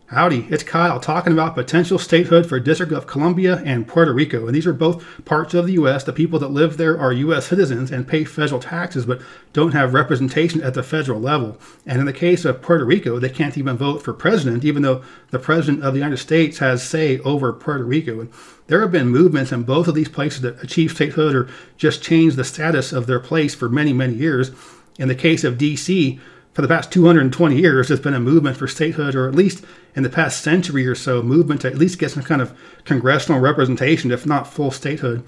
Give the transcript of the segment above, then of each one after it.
Howdy, it's Kyle talking about potential statehood for District of Columbia and Puerto Rico. And these are both parts of the U.S. The people that live there are U.S. citizens and pay federal taxes, but don't have representation at the federal level. And in the case of Puerto Rico, they can't even vote for president, even though the president of the United States has say over Puerto Rico. And there have been movements in both of these places that achieve statehood or just change the status of their place for many, many years. In the case of D.C., for the past 220 years, there's been a movement for statehood, or at least in the past century or so, movement to at least get some kind of congressional representation, if not full statehood.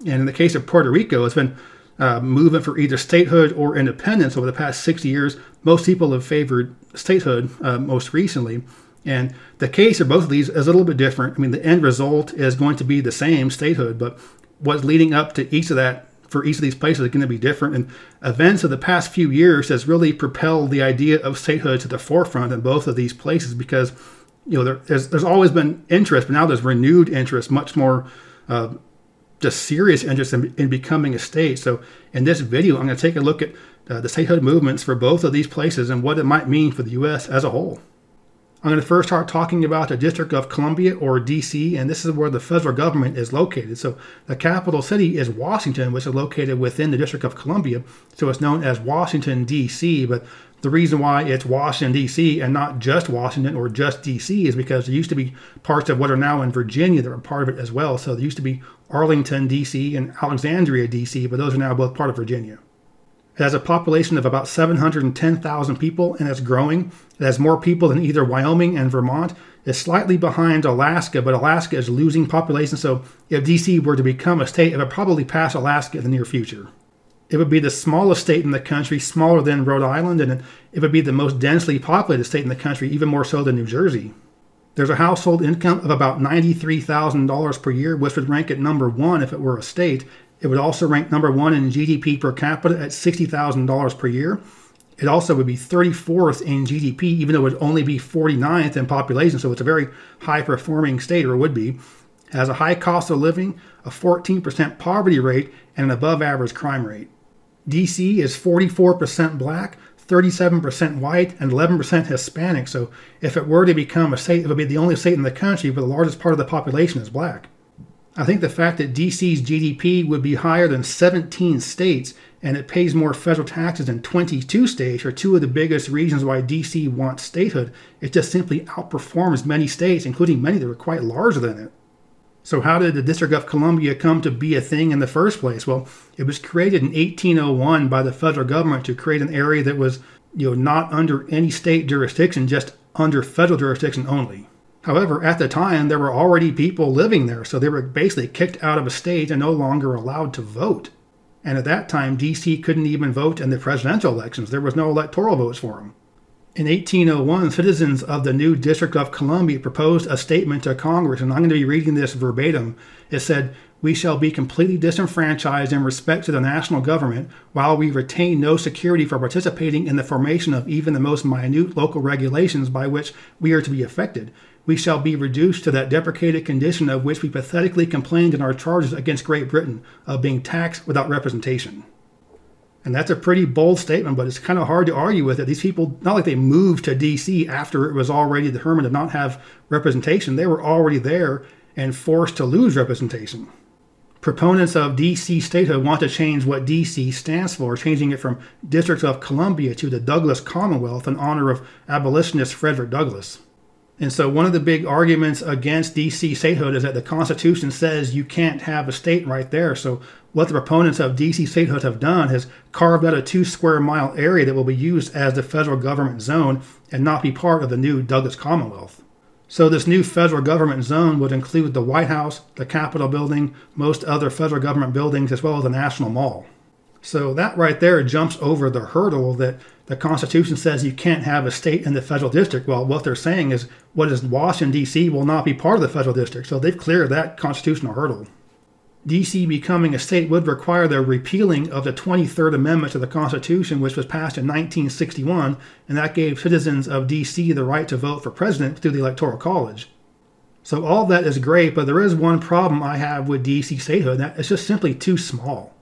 And in the case of Puerto Rico, it's been a movement for either statehood or independence over the past 60 years. Most people have favored statehood most recently. And the case of both of these is a little bit different. I mean, the end result is going to be the same, statehood, but what's leading up to each of that for each of these places are going to be different. And events of the past few years has really propelled the idea of statehood to the forefront in both of these places because, you know, there's always been interest, but now there's renewed interest, much more just serious interest in becoming a state. So in this video, I'm going to take a look at the statehood movements for both of these places and what it might mean for the U.S. as a whole. I'm going to first start talking about the District of Columbia, or D.C., and this is where the federal government is located. So the capital city is Washington, which is located within the District of Columbia, so it's known as Washington, D.C., but the reason why it's Washington, D.C., and not just Washington or just D.C. is because there used to be parts of what are now in Virginia that were part of it as well. So there used to be Arlington, D.C., and Alexandria, D.C., but those are now both part of Virginia. It has a population of about 710,000 people, and it's growing. It has more people than either Wyoming and Vermont. It's slightly behind Alaska, but Alaska is losing population, so if D.C. were to become a state, it would probably pass Alaska in the near future. It would be the smallest state in the country, smaller than Rhode Island, and it would be the most densely populated state in the country, even more so than New Jersey. There's a household income of about $93,000 per year, which would rank it number one if it were a state. It would also rank number one in GDP per capita at $60,000 per year. It also would be 34th in GDP, even though it would only be 49th in population. So it's a very high-performing state, or would be. It has a high cost of living, a 14% poverty rate, and an above-average crime rate. D.C. is 44% black, 37% white, and 11% Hispanic. So if it were to become a state, it would be the only state in the country where the largest part of the population is black. I think the fact that D.C.'s GDP would be higher than 17 states and it pays more federal taxes than 22 states are two of the biggest reasons why D.C. wants statehood. It just simply outperforms many states, including many that are quite larger than it. So how did the District of Columbia come to be a thing in the first place? Well, it was created in 1801 by the federal government to create an area that was, not under any state jurisdiction, just under federal jurisdiction only. However, at the time, there were already people living there, so they were basically kicked out of a state and no longer allowed to vote. And at that time, D.C. couldn't even vote in the presidential elections. There was no electoral votes for them. In 1801, citizens of the new District of Columbia proposed a statement to Congress, and I'm going to be reading this verbatim. It said, "We shall be completely disenfranchised in respect to the national government, while we retain no security for participating in the formation of even the most minute local regulations by which we are to be affected. We shall be reduced to that deprecated condition of which we pathetically complained in our charges against Great Britain, of being taxed without representation." And that's a pretty bold statement, but it's kind of hard to argue with it. These people, not like they moved to D.C. after it was already determined to not have representation. They were already there and forced to lose representation. Proponents of D.C. statehood want to change what D.C. stands for, changing it from District of Columbia to the Douglas Commonwealth in honor of abolitionist Frederick Douglass. And so one of the big arguments against D.C. statehood is that the Constitution says you can't have a state right there. So what the proponents of D.C. statehood have done is carved out a 2 square mile area that will be used as the federal government zone and not be part of the new Douglas Commonwealth. So this new federal government zone would include the White House, the Capitol building, most other federal government buildings, as well as the National Mall. So that right there jumps over the hurdle that the Constitution says you can't have a state in the federal district. Well, what they're saying is what is Washington, D.C. will not be part of the federal district. So they've cleared that constitutional hurdle. D.C. becoming a state would require the repealing of the 23rd Amendment to the Constitution, which was passed in 1961, and that gave citizens of D.C. the right to vote for president through the Electoral College. So all of that is great, but there is one problem I have with D.C. statehood, that it's just simply too small.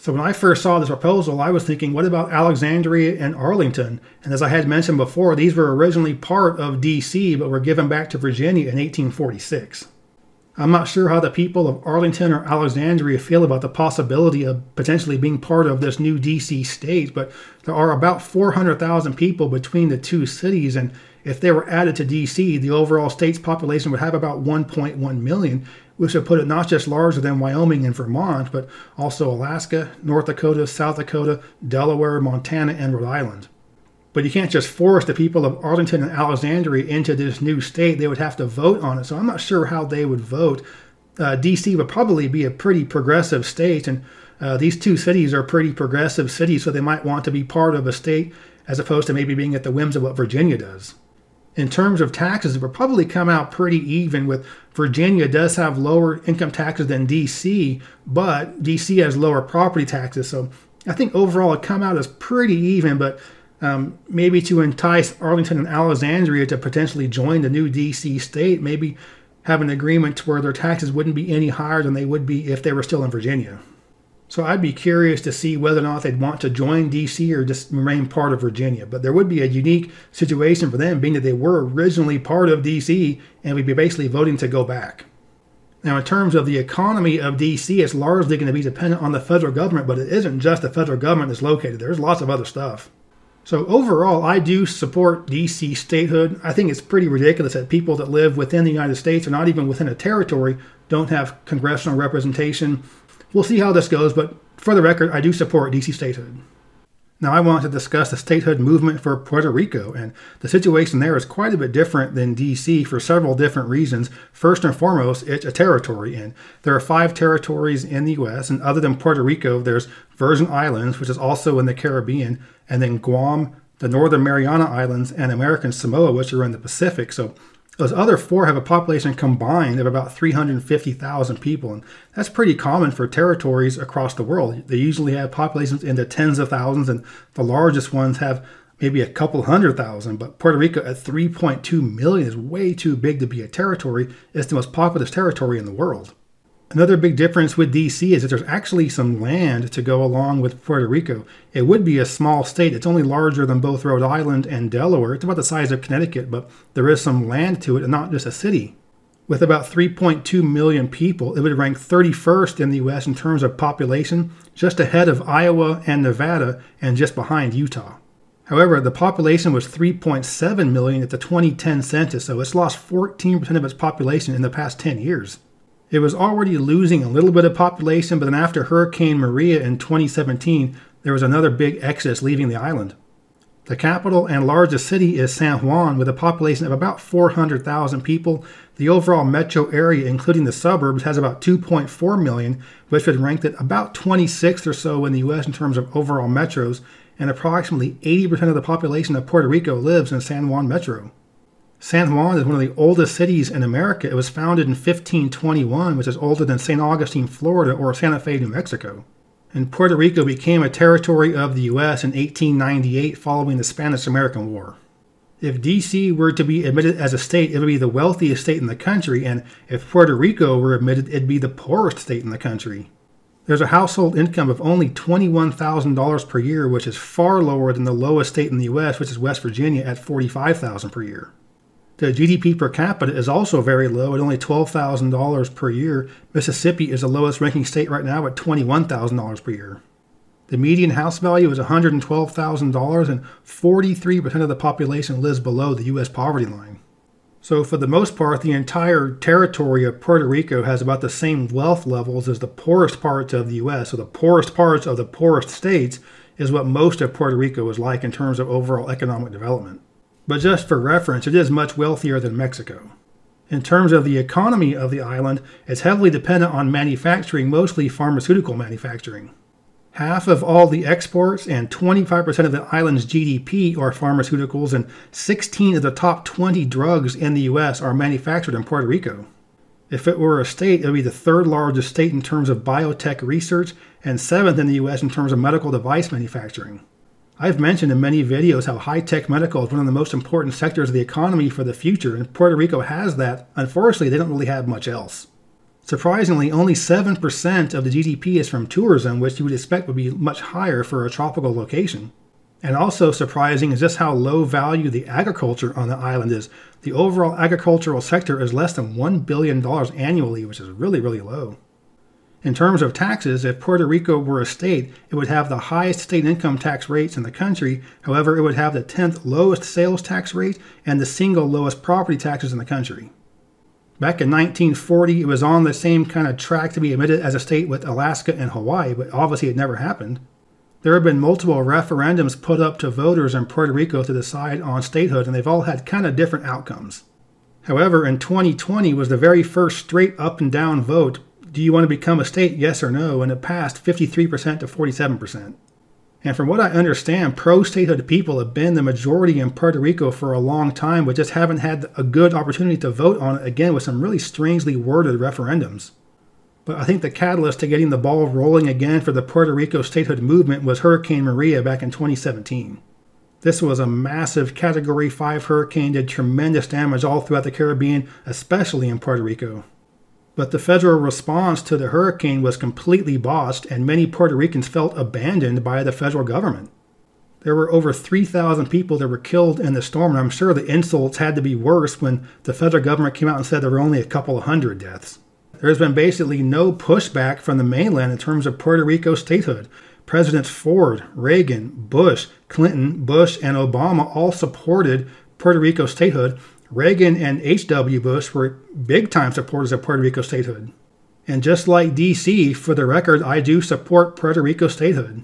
So when I first saw this proposal, I was thinking, what about Alexandria and Arlington? And as I had mentioned before, these were originally part of D.C., but were given back to Virginia in 1846. I'm not sure how the people of Arlington or Alexandria feel about the possibility of potentially being part of this new D.C. state, but there are about 400,000 people between the two cities, and if they were added to D.C., the overall state's population would have about 1.1 million, which would put it not just larger than Wyoming and Vermont, but also Alaska, North Dakota, South Dakota, Delaware, Montana, and Rhode Island. But you can't just force the people of Arlington and Alexandria into this new state. They would have to vote on it, so I'm not sure how they would vote. D.C. would probably be a pretty progressive state, and these two cities are pretty progressive cities, so they might want to be part of a state as opposed to maybe being at the whims of what Virginia does. In terms of taxes, it would probably come out pretty even, with Virginia does have lower income taxes than D.C., but D.C. has lower property taxes. So I think overall it come out as pretty even, but maybe to entice Arlington and Alexandria to potentially join the new D.C. state, maybe have an agreement to where their taxes wouldn't be any higher than they would be if they were still in Virginia. So I'd be curious to see whether or not they'd want to join D.C. or just remain part of Virginia. But there would be a unique situation for them, being that they were originally part of D.C. and we'd be basically voting to go back. Now, in terms of the economy of D.C., it's largely going to be dependent on the federal government, but it isn't just the federal government that's located. There's lots of other stuff. So overall, I do support D.C. statehood. I think it's pretty ridiculous that people that live within the United States or not even within a territory don't have congressional representation. We'll see how this goes, but for the record, I do support D.C. statehood. Now, I want to discuss the statehood movement for Puerto Rico, and the situation there is quite a bit different than D.C. for several different reasons. First and foremost, it's a territory, and there are 5 territories in the U.S., and other than Puerto Rico, there's Virgin Islands, which is also in the Caribbean, and then Guam, the Northern Mariana Islands, and American Samoa, which are in the Pacific. So those other 4 have a population combined of about 350,000 people, and that's pretty common for territories across the world. They usually have populations in the tens of thousands, and the largest ones have maybe a couple 100,000, but Puerto Rico at 3.2 million is way too big to be a territory. It's the most populous territory in the world. Another big difference with D.C. is that there's actually some land to go along with Puerto Rico. It would be a small state. It's only larger than both Rhode Island and Delaware. It's about the size of Connecticut, but there is some land to it and not just a city. With about 3.2 million people, it would rank 31st in the U.S. in terms of population, just ahead of Iowa and Nevada and just behind Utah. However, the population was 3.7 million at the 2010 census, so it's lost 14% of its population in the past 10 years. It was already losing a little bit of population, but then after Hurricane Maria in 2017, there was another big exodus leaving the island. The capital and largest city is San Juan, with a population of about 400,000 people. The overall metro area, including the suburbs, has about 2.4 million, which would rank it about 26th or so in the U.S. in terms of overall metros, and approximately 80% of the population of Puerto Rico lives in San Juan Metro. San Juan is one of the oldest cities in America. It was founded in 1521, which is older than St. Augustine, Florida, or Santa Fe, New Mexico. And Puerto Rico became a territory of the U.S. in 1898 following the Spanish-American War. If D.C. were to be admitted as a state, it would be the wealthiest state in the country, and if Puerto Rico were admitted, it'd be the poorest state in the country. There's a household income of only $21,000 per year, which is far lower than the lowest state in the U.S., which is West Virginia at $45,000 per year. The GDP per capita is also very low at only $12,000 per year. Mississippi is the lowest ranking state right now at $21,000 per year. The median house value is $112,000, and 43% of the population lives below the U.S. poverty line. So for the most part, the entire territory of Puerto Rico has about the same wealth levels as the poorest parts of the U.S. So the poorest parts of the poorest states is what most of Puerto Rico is like in terms of overall economic development. But just for reference, it is much wealthier than Mexico. In terms of the economy of the island, it's heavily dependent on manufacturing, mostly pharmaceutical manufacturing. Half of all the exports and 25% of the island's GDP are pharmaceuticals, and 16 of the top 20 drugs in the U.S. are manufactured in Puerto Rico. If it were a state, it would be the 3rd largest state in terms of biotech research and 7th in the U.S. in terms of medical device manufacturing. I've mentioned in many videos how high-tech medical is one of the most important sectors of the economy for the future, and Puerto Rico has that. Unfortunately, they don't really have much else. Surprisingly, only 7% of the GDP is from tourism, which you would expect would be much higher for a tropical location. And also surprising is just how low value the agriculture on the island is. The overall agricultural sector is less than $1 billion annually, which is really, really low. In terms of taxes, if Puerto Rico were a state, it would have the highest state income tax rates in the country. However, it would have the 10th lowest sales tax rate and the single lowest property taxes in the country. Back in 1940, it was on the same kind of track to be admitted as a state with Alaska and Hawaii, but obviously it never happened. There have been multiple referendums put up to voters in Puerto Rico to decide on statehood, and they've all had kind of different outcomes. However, in 2020 was the very first straight up and down vote. Do you want to become a state, yes or no? And it passed 53% to 47%. And from what I understand, pro-statehood people have been the majority in Puerto Rico for a long time, but just haven't had a good opportunity to vote on it again with some really strangely worded referendums. But I think the catalyst to getting the ball rolling again for the Puerto Rico statehood movement was Hurricane Maria back in 2017. This was a massive Category 5 hurricane, did tremendous damage all throughout the Caribbean, especially in Puerto Rico. But the federal response to the hurricane was completely botched, and many Puerto Ricans felt abandoned by the federal government. There were over 3,000 people that were killed in the storm, and I'm sure the insults had to be worse when the federal government came out and said there were only a couple of hundred deaths. There's been basically no pushback from the mainland in terms of Puerto Rico statehood. Presidents Ford, Reagan, Bush, Clinton, Bush, and Obama all supported Puerto Rico statehood. Reagan and H.W. Bush were big-time supporters of Puerto Rico statehood. And just like D.C., for the record, I do support Puerto Rico statehood.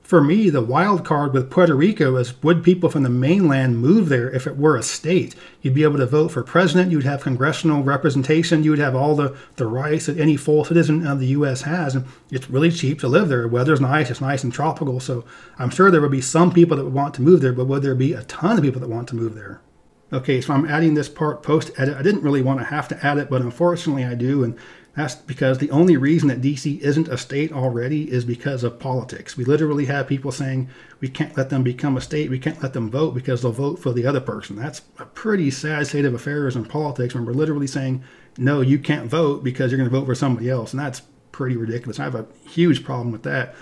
For me, the wild card with Puerto Rico is, would people from the mainland move there if it were a state? You'd be able to vote for president, you'd have congressional representation, you would have all the rights that any full citizen of the U.S. has, and it's really cheap to live there. Weather's nice, it's nice and tropical, so I'm sure there would be some people that would want to move there, but would there be a ton of people that want to move there? Okay, so I'm adding this part post-edit. I didn't really want to have to add it, but unfortunately I do, and that's because the only reason that D.C. isn't a state already is because of politics. We literally have people saying we can't let them become a state, we can't let them vote because they'll vote for the other person. That's a pretty sad state of affairs in politics when we're literally saying, no, you can't vote because you're going to vote for somebody else, and that's pretty ridiculous. I have a huge problem with that.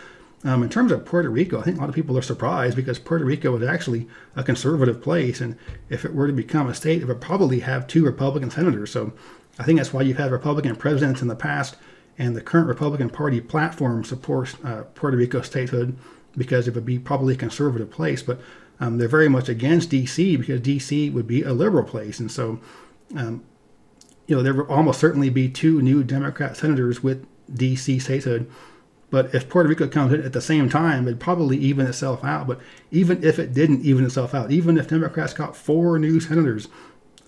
In terms of Puerto Rico, I think a lot of people are surprised because Puerto Rico is actually a conservative place, and if it were to become a state, it would probably have 2 Republican senators. So I think that's why you've had Republican presidents in the past, and the current Republican Party platform supports Puerto Rico statehood because it would be probably a conservative place. But they're very much against D.C. because D.C. would be a liberal place, and so there will almost certainly be 2 new Democrat senators with D.C. statehood. But if Puerto Rico comes in at the same time, it'd probably even itself out. But even if it didn't even itself out, even if Democrats got 4 new senators,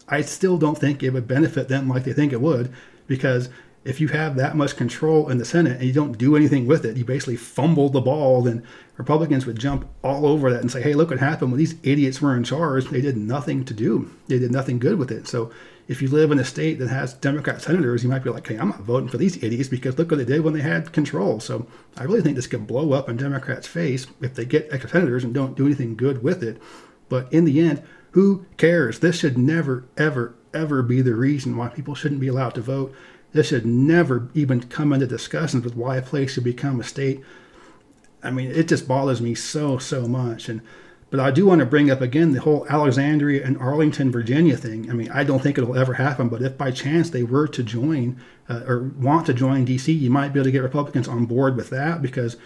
I still don't think it would benefit them like they think it would, because if you have that much control in the Senate and you don't do anything with it, you basically fumble the ball, then Republicans would jump all over that and say, hey, look what happened when these idiots were in charge. They did nothing to do. They did nothing good with it. So if you live in a state that has Democrat senators, you might be like, hey, I'm not voting for these idiots because look what they did when they had control. So I really think this could blow up in Democrats' face if they get extra senators and don't do anything good with it. But in the end, who cares? This should never, ever, ever be the reason why people shouldn't be allowed to vote. This should never even come into discussions with why a place should become a state. I mean, it just bothers me so much. But I do want to bring up again the whole Alexandria and Arlington, Virginia thing. I mean, I don't think it'll ever happen, but if by chance they were to join or want to join D.C., you might be able to get Republicans on board with that because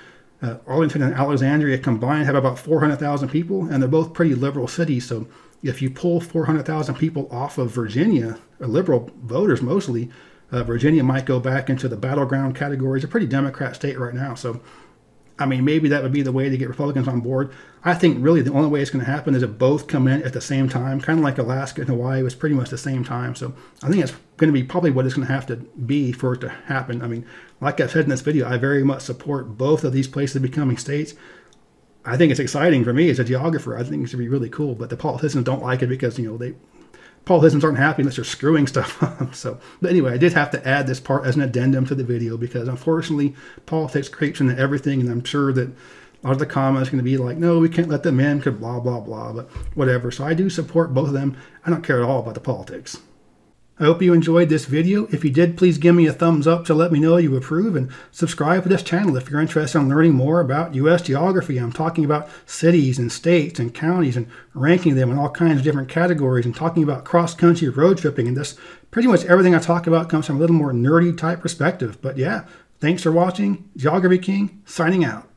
Arlington and Alexandria combined have about 400,000 people, and they're both pretty liberal cities. So if you pull 400,000 people off of Virginia, liberal voters mostly, Virginia might go back into the battleground category. It's a pretty Democrat state right now. So, I mean, maybe that would be the way to get Republicans on board. I think really the only way it's going to happen is if both come in at the same time, kind of like Alaska and Hawaii was pretty much the same time. So I think it's going to be probably what it's going to have to be for it to happen. I mean, like I've said in this video, I very much support both of these places becoming states. I think it's exciting for me as a geographer. I think it should be really cool, but the politicians don't like it because, politicians aren't happy unless they're screwing stuff up. So, but anyway, I did have to add this part as an addendum to the video because unfortunately politics creeps into everything, and I'm sure that a lot of the comments are going to be like, no, we can't let them in because blah, blah, blah, but whatever. So I do support both of them. I don't care at all about the politics. I hope you enjoyed this video. If you did, please give me a thumbs up to let me know you approve, and subscribe to this channel if you're interested in learning more about U.S. geography. I'm talking about cities and states and counties and ranking them in all kinds of different categories, and talking about cross-country road tripping. And this, pretty much everything I talk about comes from a little more nerdy type perspective. But yeah, thanks for watching. Geography King, signing out.